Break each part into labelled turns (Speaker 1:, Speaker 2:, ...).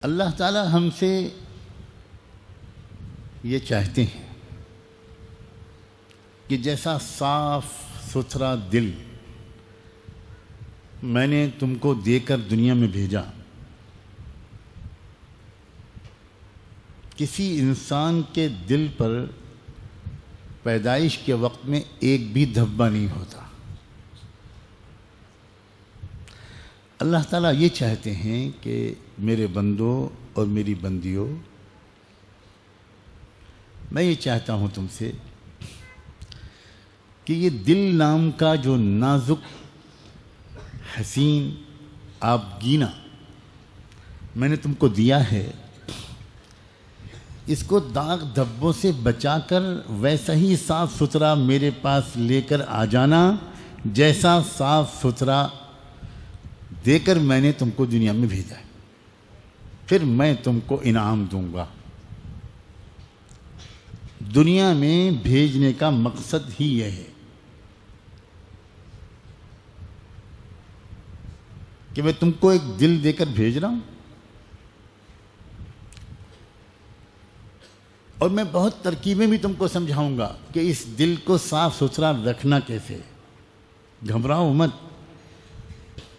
Speaker 1: اللہ تعالی ہم سے یہ چاہتے ہیں کہ جیسا صاف ستھرا دل میں نے تم کو دے کر دنیا میں بھیجا، کسی انسان کے دل پر پیدائش کے وقت میں ایک بھی دھبا نہیں ہوتا۔ اللہ تعالیٰ یہ چاہتے ہیں کہ میرے بندوں اور میری بندیوں، میں یہ چاہتا ہوں تم سے کہ یہ دل نام کا جو نازک حسین آبگینہ میں نے تم کو دیا ہے، اس کو داغ دھبوں سے بچا کر ویسا ہی صاف ستھرا میرے پاس لے کر آ جانا جیسا صاف ستھرا دے کر میں نے تم کو دنیا میں بھیجا ہے، پھر میں تم کو انعام دوں گا۔ دنیا میں بھیجنے کا مقصد ہی یہ ہے کہ میں تم کو ایک دل دے کر بھیج رہا ہوں، اور میں بہت ترکیبیں بھی تم کو سمجھاؤں گا کہ اس دل کو صاف ستھرا رکھنا کیسے۔ گھبراؤ مت،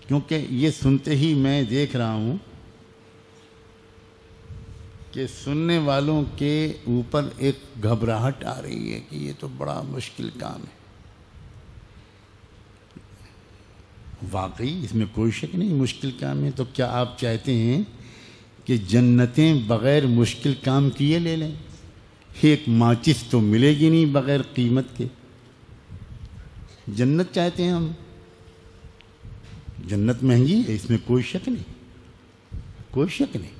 Speaker 1: کیونکہ یہ سنتے ہی میں دیکھ رہا ہوں کہ سننے والوں کے اوپر ایک گھبراہٹ آ رہی ہے کہ یہ تو بڑا مشکل کام ہے۔ واقعی اس میں کوئی شک نہیں مشکل کام ہے، تو کیا آپ چاہتے ہیں کہ جنتیں بغیر مشکل کام کیے لے لیں؟ ایک ماچس تو ملے گی نہیں بغیر قیمت کے۔ جنت چاہتے ہیں ہم، جنت مہنگی ہے، اس میں کوئی شک نہیں، کوئی شک نہیں۔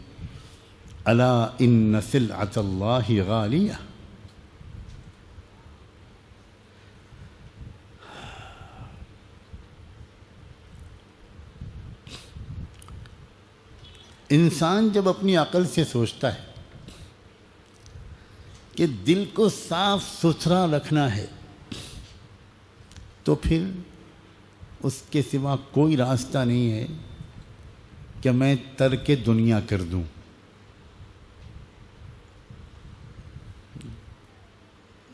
Speaker 1: الا ان سلعۃ اللہ غالیہ، انسان جب اپنی عقل سے سوچتا ہے کہ دل کو صاف ستھرا رکھنا ہے تو پھر اس کے سوا کوئی راستہ نہیں ہے کہ میں ترک دنیا کر دوں۔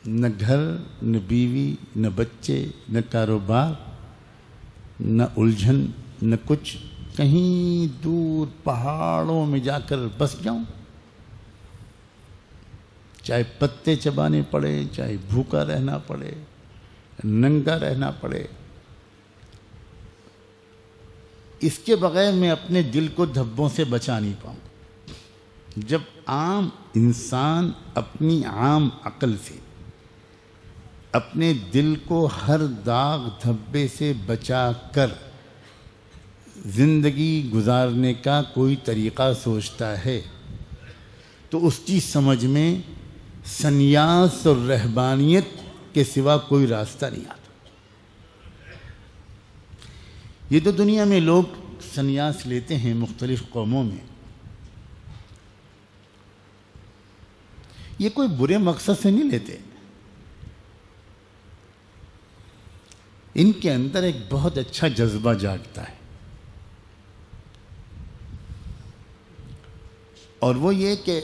Speaker 1: نہ گھر، نہ بیوی، نہ بچے، نہ کاروبار، نہ الجھن، نہ کچھ، کہیں دور پہاڑوں میں جا کر بس جاؤں، چاہے پتے چبانے پڑے، چاہے بھوکا رہنا پڑے، ننگا رہنا پڑے، اس کے بغیر میں اپنے دل کو دھبوں سے بچا نہیں پاؤں۔ جب عام انسان اپنی عام عقل سے اپنے دل کو ہر داغ دھبے سے بچا کر زندگی گزارنے کا کوئی طریقہ سوچتا ہے تو اس کی سمجھ میں سنیاس اور رہبانیت کے سوا کوئی راستہ نہیں آتا۔ یہ تو دنیا میں لوگ سنیاس لیتے ہیں مختلف قوموں میں، یہ کوئی برے مقصد سے نہیں لیتے، ان کے اندر ایک بہت اچھا جذبہ جاگتا ہے، اور وہ یہ کہ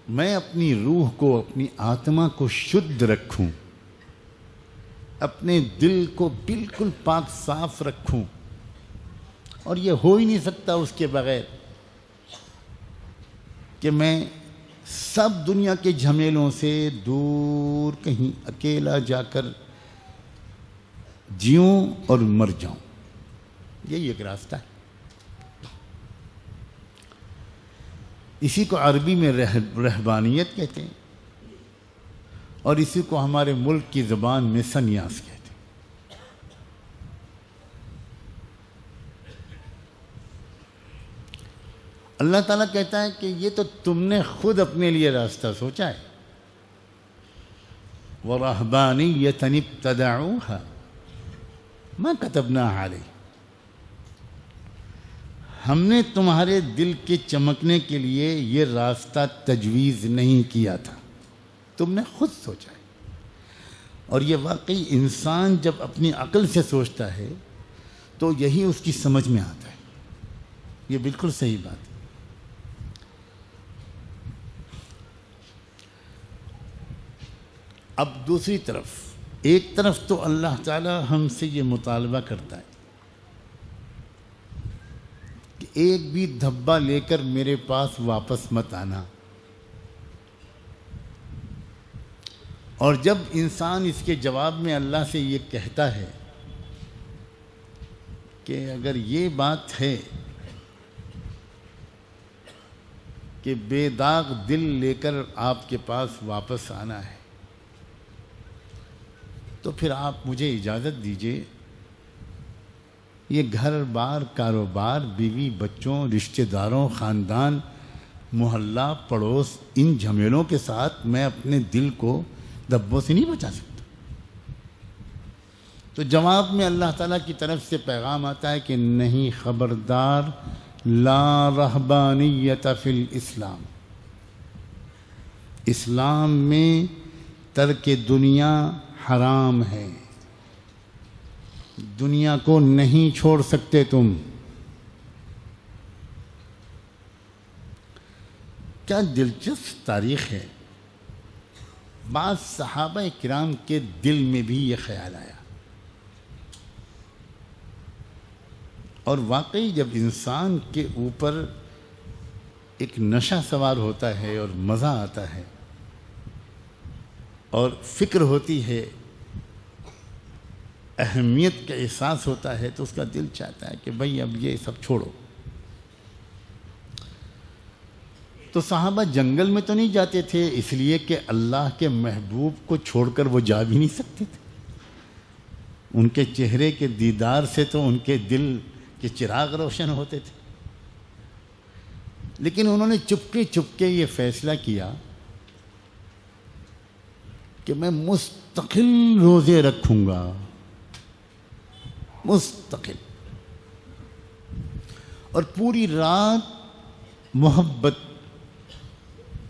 Speaker 1: میں اپنی روح کو، اپنی آتما کو شدھ رکھوں، اپنے دل کو بالکل پاک صاف رکھوں، اور یہ ہو ہی نہیں سکتا اس کے بغیر کہ میں سب دنیا کے جھمیلوں سے دور کہیں اکیلا جا کر جیوں اور مر جاؤں۔ یہی ایک راستہ ہے۔ اسی کو عربی میں رہبانیت کہتے ہیں، اور اسی کو ہمارے ملک کی زبان میں سنیاس کہتے ہیں۔ اللہ تعالیٰ کہتا ہے کہ یہ تو تم نے خود اپنے لیے راستہ سوچا ہے۔ وَرَهْبَانِيَّةً ابْتَدَعُوهَا مَا كَتَبْنَاهَا عَلَيْهِمْ، ہم نے تمہارے دل کے چمکنے کے لیے یہ راستہ تجویز نہیں کیا تھا، تم نے خود سوچا ہے۔ اور یہ واقعی انسان جب اپنی عقل سے سوچتا ہے تو یہی اس کی سمجھ میں آتا ہے۔ یہ بالکل صحیح بات ہے۔ اب دوسری طرف، ایک طرف تو اللہ تعالی ہم سے یہ مطالبہ کرتا ہے کہ ایک بھی دھبا لے کر میرے پاس واپس مت آنا، اور جب انسان اس کے جواب میں اللہ سے یہ کہتا ہے کہ اگر یہ بات ہے کہ بے داغ دل لے کر آپ کے پاس واپس آنا ہے، تو پھر آپ مجھے اجازت دیجیے، یہ گھر بار، کاروبار، بیوی بچوں، رشتہ داروں، خاندان، محلہ، پڑوس، ان جھمیلوں کے ساتھ میں اپنے دل کو دھبوں سے نہیں بچا سکتا۔ تو جواب میں اللہ تعالیٰ کی طرف سے پیغام آتا ہے کہ نہیں، خبردار، لا رہبانیت فی الاسلام، اسلام میں ترک دنیا حرام ہے، دنیا کو نہیں چھوڑ سکتے تم۔ کیا دلچسپ تاریخ ہے، بعض صحابہ کرام کے دل میں بھی یہ خیال آیا، اور واقعی جب انسان کے اوپر ایک نشہ سوار ہوتا ہے اور مزہ آتا ہے اور فکر ہوتی ہے، اہمیت کا احساس ہوتا ہے، تو اس کا دل چاہتا ہے کہ بھئی اب یہ سب چھوڑو۔ تو صحابہ جنگل میں تو نہیں جاتے تھے، اس لیے کہ اللہ کے محبوب کو چھوڑ کر وہ جا بھی نہیں سکتے تھے، ان کے چہرے کے دیدار سے تو ان کے دل کے چراغ روشن ہوتے تھے، لیکن انہوں نے چپکے چپکے یہ فیصلہ کیا کہ میں مستقل روزے رکھوں گا، مستقل، اور پوری رات محبت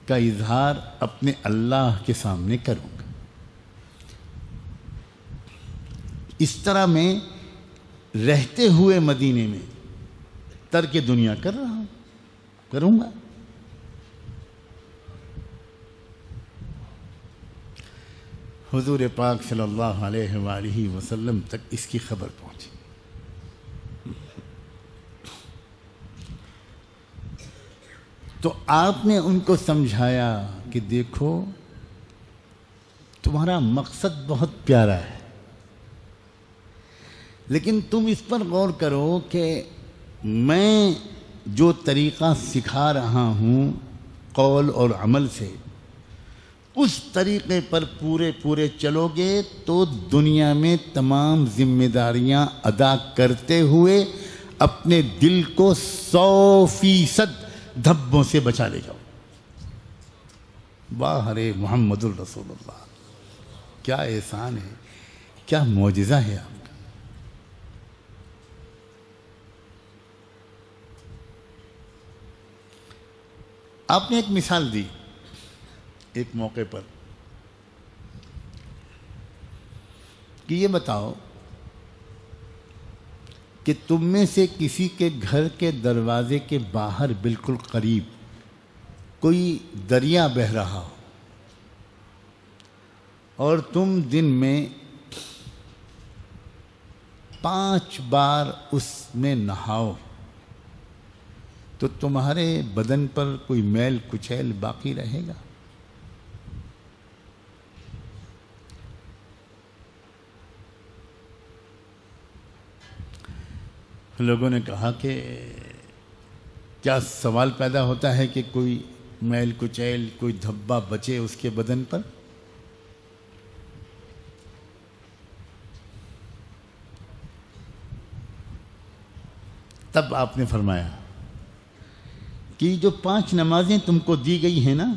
Speaker 1: کا اظہار اپنے اللہ کے سامنے کروں گا۔ اس طرح میں رہتے ہوئے مدینے میں ترک دنیا کر رہا ہوں، کروں گا۔ حضور پاک صلی اللہ علیہ وآلہ وسلم تک اس کی خبر پہنچی۔ تو آپ نے ان کو سمجھایا کہ دیکھو، تمہارا مقصد بہت پیارا ہے، لیکن تم اس پر غور کرو کہ میں جو طریقہ سکھا رہا ہوں قول اور عمل سے، اس طریقے پر پورے چلو گے تو دنیا میں تمام ذمہ داریاں ادا کرتے ہوئے اپنے دل کو 100% دھبوں سے بچا لے جاؤ۔ واہ رے محمد الرسول اللہ، کیا احسان ہے، کیا معجزہ ہے آپ کا۔ آپ نے ایک مثال دی ایک موقع پر کہ یہ بتاؤ کہ تم میں سے کسی کے گھر کے دروازے کے باہر بالکل قریب کوئی دریا بہہ رہا ہو اور تم دن میں 5 بار اس میں نہاؤ تو تمہارے بدن پر کوئی میل کچیل باقی رہے گا؟ لوگوں نے کہا کہ کیا سوال پیدا ہوتا ہے کہ کوئی میل کچیل، کوئی دھبا بچے اس کے بدن پر؟ تب آپ نے فرمایا کہ جو 5 نمازیں تم کو دی گئی ہیں نا،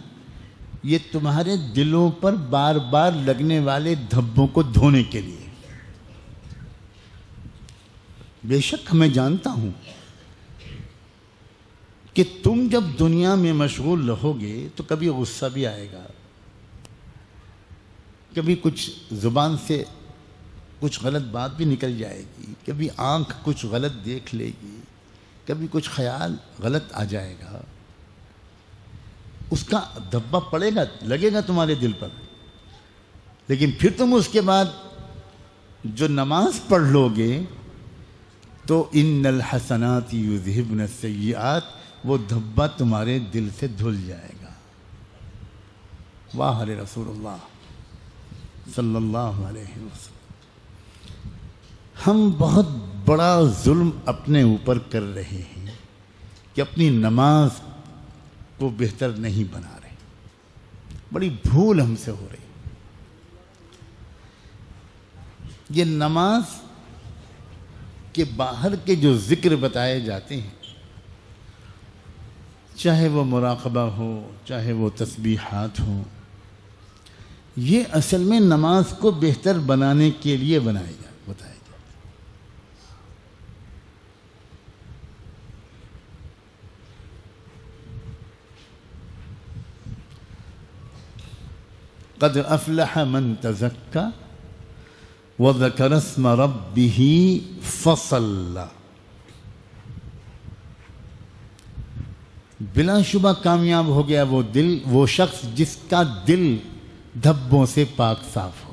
Speaker 1: یہ تمہارے دلوں پر بار بار لگنے والے دھبوں کو دھونے کے لیے۔ بے شک میں جانتا ہوں کہ تم جب دنیا میں مشغول رہو گے تو کبھی غصہ بھی آئے گا، کبھی کچھ زبان سے کچھ غلط بات بھی نکل جائے گی، کبھی آنکھ کچھ غلط دیکھ لے گی، کبھی کچھ خیال غلط آ جائے گا، اس کا دھبا پڑے گا، لگے گا تمہارے دل پر۔ لیکن پھر تم اس کے بعد جو نماز پڑھ لو گے تو ان الحسنات یذہبن السیئات، وہ دھبا تمہارے دل سے دھل جائے گا۔ واہ رسول اللہ صلی اللہ علیہ وسلم۔ ہم بہت بڑا ظلم اپنے اوپر کر رہے ہیں کہ اپنی نماز کو بہتر نہیں بنا رہے، بڑی بھول ہم سے ہو رہی۔ یہ نماز کے باہر کے جو ذکر بتائے جاتے ہیں، چاہے وہ مراقبہ ہو، چاہے وہ تسبیحات ہوں، یہ اصل میں نماز کو بہتر بنانے کے لیے بتائے گا۔ قد افلح من تزکا وذکر اسم ربہ فصلی، بلا شبہ کامیاب ہو گیا وہ شخص جس کا دل دھبوں سے پاک صاف ہو۔